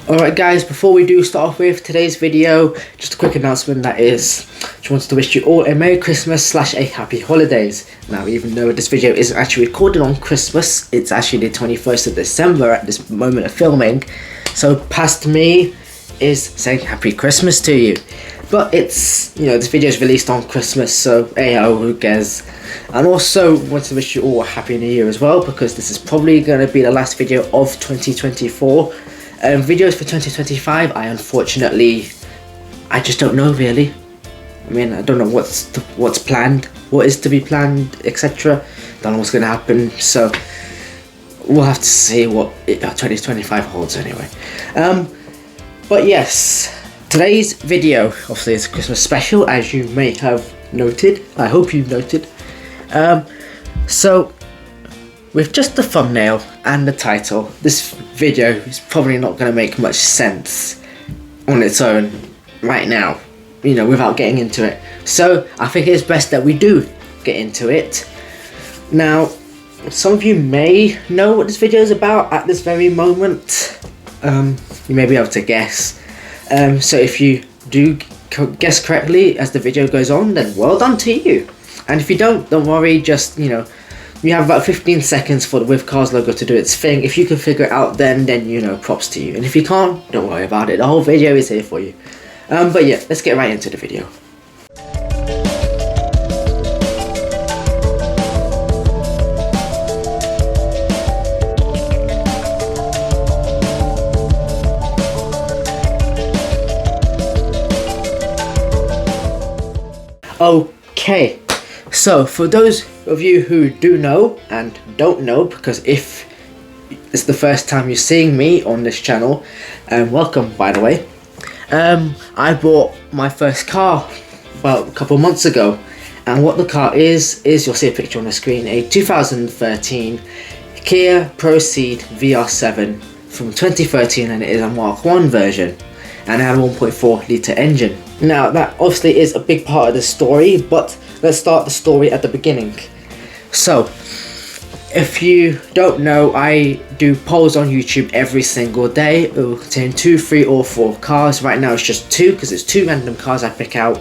Alright guys, before we do start off with today's video, just a quick announcement that is, just wanted to wish you all a Merry Christmas / a Happy Holidays. Now, even though this video isn't actually recorded on Christmas, it's actually the 21st of December at this moment of filming, so past me is saying Happy Christmas to you. But it's, this video is released on Christmas, so ayo, who cares. And also want to wish you all a Happy New Year as well, because this is probably going to be the last video of 2024. Videos for 2025, I just don't know really. I mean, I don't know what's planned, what is to be planned, etc. Don't know what's going to happen, so we'll have to see what 2025 holds anyway. But yes, today's video obviously is a Christmas special, as you may have noted. I hope you've noted. So with just the thumbnail and the title, this video is probably not going to make much sense on its own right now, without getting into it. So I think it's best that we do get into it. Now, some of you may know what this video is about at this very moment. You may be able to guess. So if you do guess correctly as the video goes on, then well done to you. And if you don't worry, just, you have about 15 seconds for the With Cars logo to do its thing. If you can figure it out, then props to you. And if you can't, don't worry about it. The whole video is here for you. But yeah, let's get right into the video. Okay, so for those of you who do know and don't know, because if it's the first time you're seeing me on this channel, welcome by the way. I bought my first car about a couple months ago, and what the car is you'll see a picture on the screen, a 2013 Kia Pro Cee'd VR-7 from 2013, and it is a Mark 1 version, and it had a 1.4 litre engine. Now that obviously is a big part of the story, but let's start the story at the beginning. So, if you don't know, I do polls on YouTube every single day. It will contain 2, 3 or 4 cars. Right now it's just 2, because it's 2 random cars I pick out,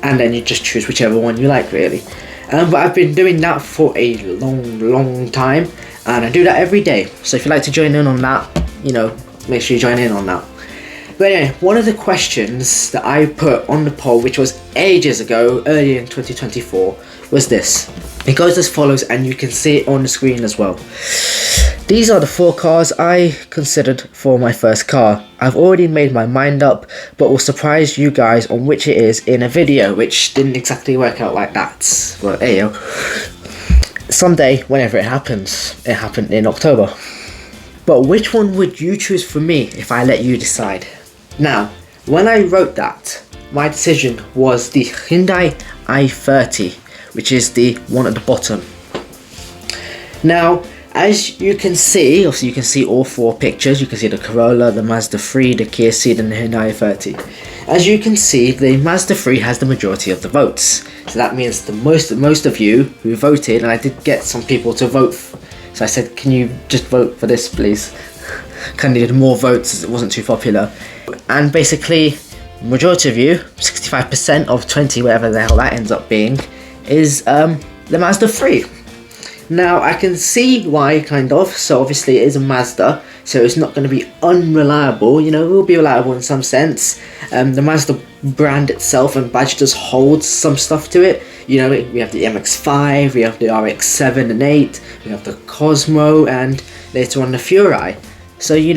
and then you just choose whichever one you like really. But I've been doing that for a long time, and I do that every day. So if you'd like to join in on that, make sure you join in on that. But anyway, one of the questions that I put on the poll, which was ages ago, early in 2024, was this. It goes as follows, and you can see it on the screen as well. These are the 4 cars I considered for my first car. I've already made my mind up, but will surprise you guys on which it is in a video, which didn't exactly work out like that. Well, ayo. Someday, whenever it happens, it happened in October. But which one would you choose for me if I let you decide? Now, when I wrote that, my decision was the Hyundai i30, which is the one at the bottom. Now, as you can see, obviously you can see all 4 pictures. You can see the Corolla, the Mazda 3, the Kia Cee'd and the Hyundai i30. As you can see, the Mazda 3 has the majority of the votes. So that means the most of you who voted, and I did get some people to vote. So I said, can you just vote for this please? Kind of needed more votes as it wasn't too popular. And basically, majority of you, 65% of 20, whatever the hell that ends up being, is the Mazda 3. Now, I can see why, kind of. So obviously it is a Mazda, so it's not going to be unreliable. It will be reliable in some sense. The Mazda brand itself and badge does hold some stuff to it. We have the MX-5, we have the RX-7 and 8, we have the Cosmo, and later on the Furai. So, you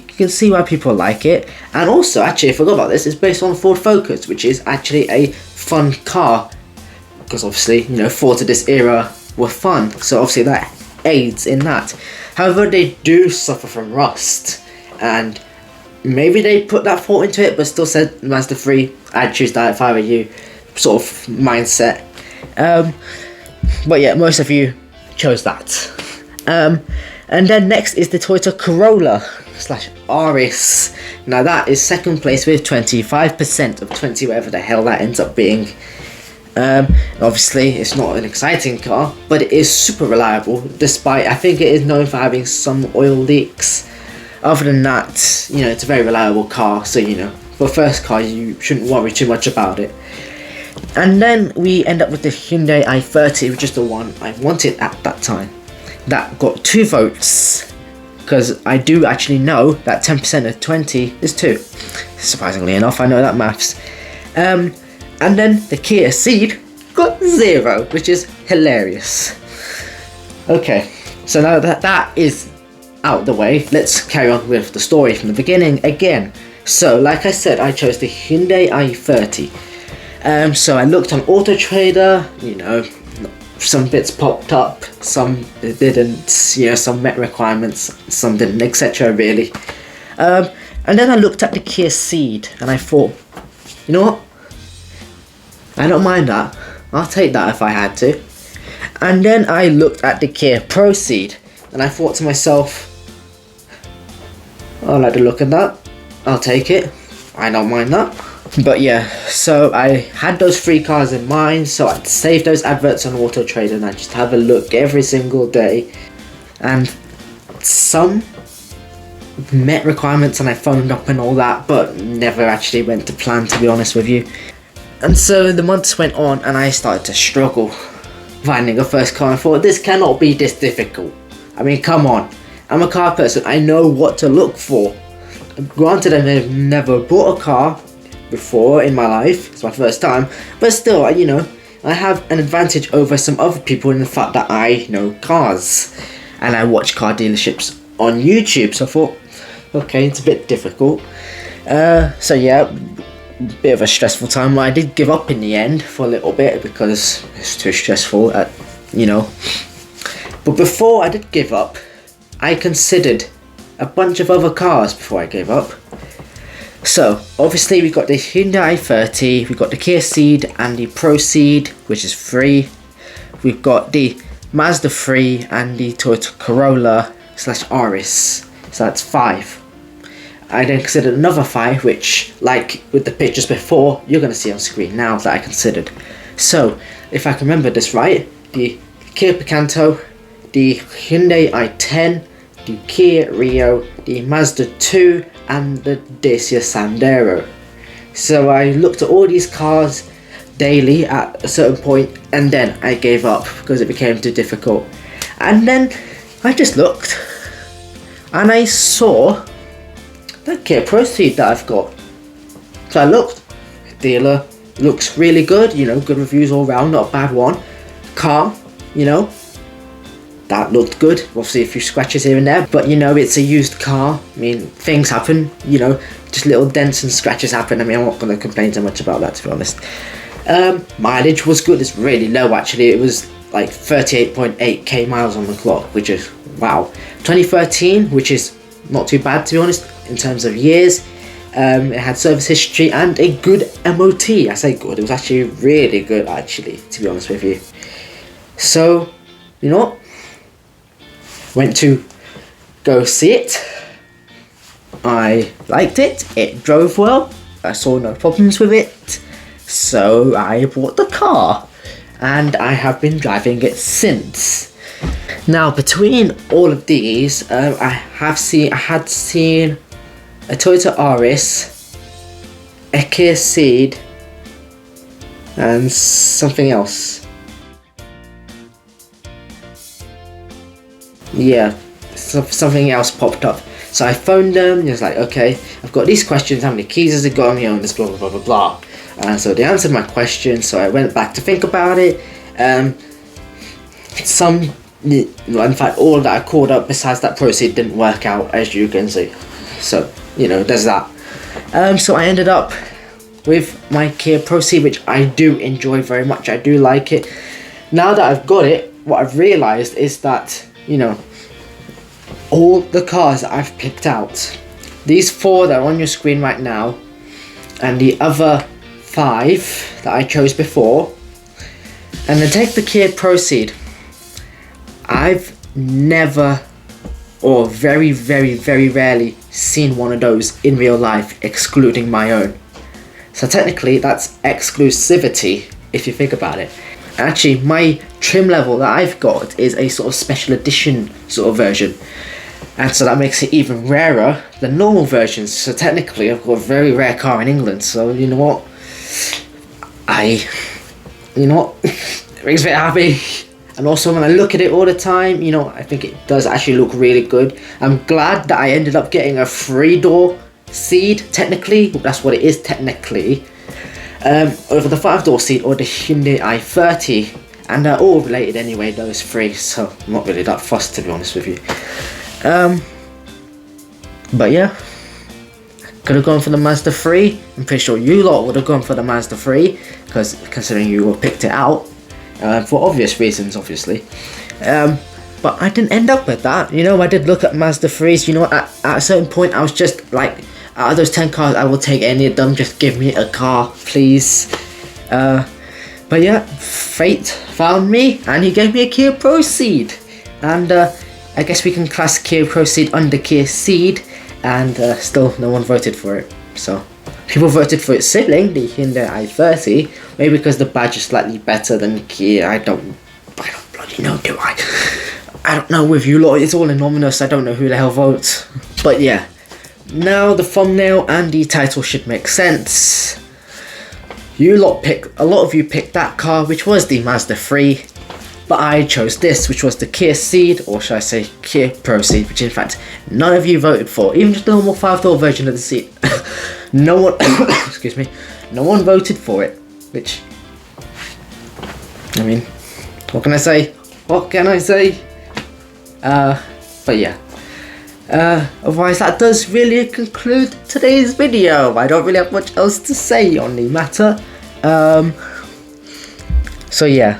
can see why people like it. And also, actually, I forgot about this, it's based on Ford Focus, which is actually a fun car. Because obviously, Fords of this era were fun, so obviously that aids in that. However, they do suffer from rust, and maybe they put that thought into it, but still said Mazda 3, I'd choose that if I were you, sort of mindset. But yeah, most of you chose that. And then next is the Toyota Corolla / Aris. Now that is second place with 25% of 20, whatever the hell that ends up being. Obviously it's not an exciting car, but it is super reliable, despite I think it is known for having some oil leaks. Other than that, you know, it's a very reliable car, so you know, for a first car you shouldn't worry too much about it. And then we end up with the Hyundai i30, which is the one I wanted at that time. That got 2 votes, because I do actually know that 10% of 20 is 2. Surprisingly enough, I know that maths. And then the Kia Cee'd got 0, which is hilarious. Okay, so now that that is out the way, let's carry on with the story from the beginning again. So, like I said, I chose the Hyundai i30. So I looked on Auto Trader, you know, some bits popped up, some didn't, you know, some met requirements, some didn't, etc. really. And then I looked at the Kia Cee'd and I thought, you know what? I don't mind that. I'll take that if I had to. And then I looked at the Kia Pro Cee'd and I thought to myself, I like the look of that. I'll take it. I don't mind that. But yeah, so I had those 3 cars in mind, so I'd save those adverts on Auto Trader and I'd just have a look every single day. And some met requirements and I phoned up and all that, but never actually went to plan, to be honest with you. And so the months went on and I started to struggle finding a first car. I thought, this cannot be this difficult. I mean, come on. I'm a car person. I know what to look for. Granted, I've never bought a car before in my life. It's my first time. But still, you know, I have an advantage over some other people in the fact that I know cars. And I watch car dealerships on YouTube. So I thought, okay, it's a bit difficult. So yeah, bit of a stressful time. I did give up in the end for a little bit because it's too stressful, you know. But before I did give up, I considered a bunch of other cars before I gave up. So obviously we got the Hyundai i30, we got the Kia Cee'd and the Pro Cee'd, which is 3. We've got the Mazda 3 and the Toyota Corolla / Aris, so that's 5. I then considered another 5, which, like with the pictures before, you're going to see on screen now that I considered. So, if I can remember this right, the Kia Picanto, the Hyundai i10, the Kia Rio, the Mazda 2, and the Dacia Sandero. So I looked at all these cars daily at a certain point, and then I gave up because it became too difficult. And then I just looked, and I saw that Kia Pro Cee'd that I've got. So I looked, dealer looks really good, you know, good reviews all round, not a bad one. Car, you know, that looked good. Obviously a few scratches here and there, but you know, it's a used car. I mean, things happen, you know, just little dents and scratches happen. I mean, I'm not going to complain too much about that, to be honest. Mileage was good. It's really low actually. It was like 38.8k miles on the clock, which is wow. 2013, which is not too bad, to be honest, in terms of years. It had service history and a good MOT. I say good, it was actually really good actually, to be honest with you. So, you know what? Went to go see it. I liked it. It drove well. I saw no problems with it. So I bought the car. And I have been driving it since. Now, between all of these, I had seen a Toyota Aris, a Kia Cee'd, and something else. Yeah, something else popped up. So I phoned them, and it was like, okay, I've got these questions, how many keys has it got on me, on this, blah, blah, blah, blah, blah. And so they answered my question, so I went back to think about it. In fact, all that I called up besides that Pro Cee'd didn't work out, as you can see. So, you know, there's that. So I ended up with my Kia Pro Cee'd, which I do enjoy very much. I do like it. Now that I've got it, what I've realised is that, you know, all the cars that I've picked out, these 4 that are on your screen right now, and the other 5 that I chose before, and then take the Kia Pro Cee'd, I've never, or very, very, very rarely seen one of those in real life, excluding my own. So technically that's exclusivity, if you think about it. Actually, my trim level that I've got is a sort of special edition sort of version. and so that makes it even rarer than normal versions. So technically I've got a very rare car in England, so you know what, it makes me happy. And also when I look at it all the time, you know, I think it does actually look really good. I'm glad that I ended up getting a 3-door Cee'd, technically, that's what it is technically, over the 5-door Cee'd or the Hyundai i30, and they're all related anyway, those three, so I'm not really that fussed, to be honest with you. But yeah, could have gone for the Mazda 3. I'm pretty sure you lot would have gone for the Mazda 3, because considering you all picked it out, for obvious reasons, obviously. But I didn't end up with that. You know, I did look at Mazda 3s. You know, at a certain point, I was just like, out of those 10 cars, I will take any of them. Just give me a car, please. But yeah, fate found me, and he gave me a Kia Pro Cee'd. And I guess we can class Kia Pro Cee'd under kiacee'd, and still no one voted for it. So people voted for its sibling, the Hyundai i30, maybe because the badge is slightly better than Kia. I don't bloody know, do I? I don't know with you lot, it's all anonymous, I don't know who the hell votes. But yeah, now the thumbnail and the title should make sense. A lot of you picked that car, which was the Mazda 3, but I chose this, which was the Kia Cee'd, or should I say Kia Pro Cee'd, which in fact none of you voted for, even just the normal 5-door version of the Cee'd. No one, excuse me, no one voted for it, which, I mean, what can I say? What can I say? But yeah. Otherwise, that does really conclude today's video. I don't really have much else to say on the matter. So yeah,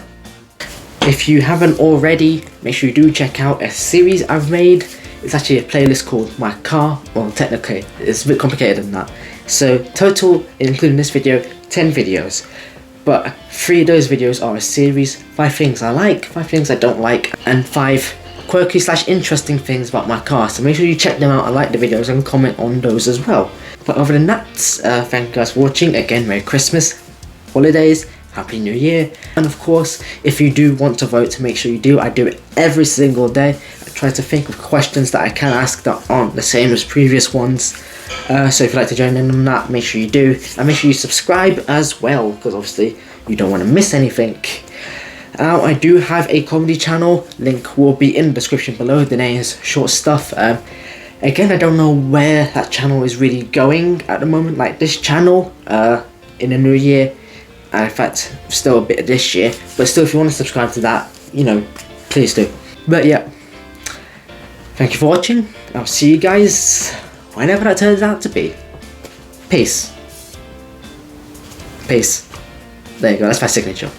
if you haven't already, make sure you do check out a series I've made. It's actually a playlist called My Car. Well, technically, it's a bit complicated than that. So total, including this video, 10 videos. But 3 of those videos are a series, 5 things I like, 5 things I don't like, and 5 quirky / interesting things about my car. So make sure you check them out and like the videos and comment on those as well. But other than that, thank you guys for watching. Again, Merry Christmas, holidays, Happy New Year. And of course, if you do want to vote, make sure you do. I do it every single day. I try to think of questions that I can ask that aren't the same as previous ones. So if you'd like to join in on that, make sure you do. And make sure you subscribe as well, because obviously you don't want to miss anything. I do have a comedy channel, link will be in the description below, Denayan's short stuff. Again, I don't know where that channel is really going at the moment, like this channel, in the new year, in fact, still a bit of this year, but still, if you want to subscribe to that, you know, please do. But yeah, thank you for watching, I'll see you guys whenever that turns out to be. Peace. Peace. There you go, that's my signature.